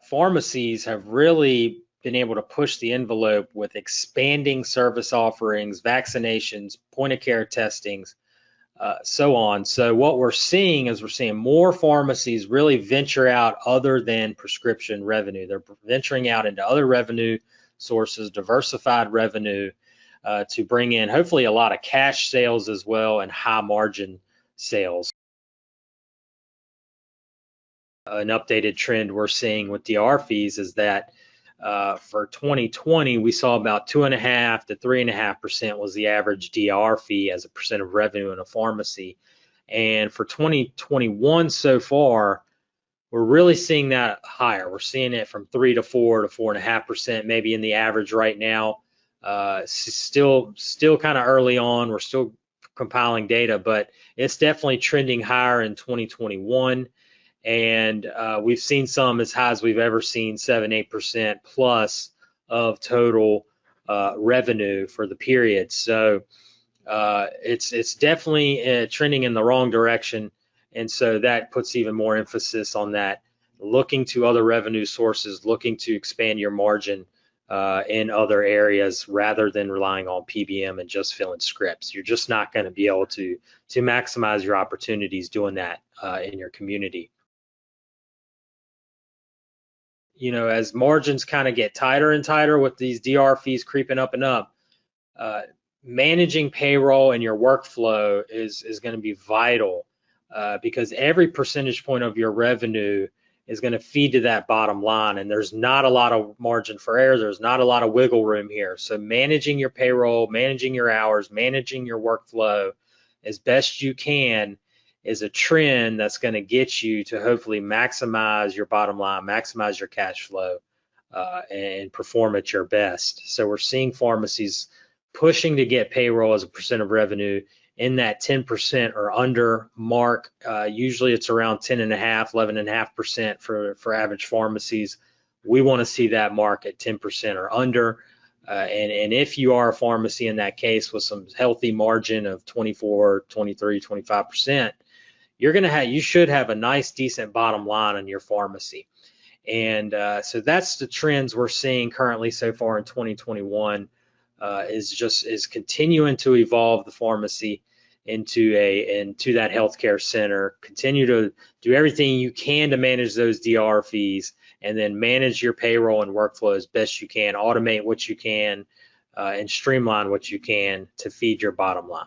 pharmacies have really been able to push the envelope with expanding service offerings, vaccinations, point of care testings, so on. So what we're seeing is we're seeing more pharmacies really venture out other than prescription revenue. They're venturing out into other revenue sources, diversified revenue, to bring in hopefully a lot of cash sales as well and high margin sales. An updated trend we're seeing with DIR fees is that for 2020, we saw about 2.5% to 3.5% was the average DIR fee as a percent of revenue in a pharmacy. And for 2021 so far, we're really seeing that higher. We're seeing it from 3 to 4 to 4.5%, maybe in the average right now. Still kind of early on. We're still compiling data, but it's definitely trending higher in 2021. And we've seen some as high as we've ever seen, 7-8% plus of total revenue for the period. So it's definitely trending in the wrong direction, and so that puts even more emphasis on that. Looking to other revenue sources, looking to expand your margin in other areas rather than relying on PBM and just filling scripts. You're just not going to be able to maximize your opportunities doing that in your community. You know, as margins kind of get tighter and tighter with these DIR fees creeping up and up, managing payroll and your workflow is going to be vital because every percentage point of your revenue is going to feed to that bottom line, and there's not a lot of margin for error. There's not a lot of wiggle room here. So managing your payroll, managing your hours, managing your workflow as best you can is a trend that's going to get you to hopefully maximize your bottom line, maximize your cash flow, and perform at your best. So we're seeing pharmacies pushing to get payroll as a percent of revenue in that 10% or under mark. Usually it's around 10.5%, 11.5% for average pharmacies. We want to see that mark at 10% or under. And if you are a pharmacy in that case with some healthy margin of 24, 23, 25%, you should have a nice, decent bottom line on your pharmacy. And so that's the trends we're seeing currently so far in 2021. Is continuing to evolve the pharmacy into that healthcare center. Continue to do everything you can to manage those DIR fees, and then manage your payroll and workflow as best you can. Automate what you can, and streamline what you can to feed your bottom line.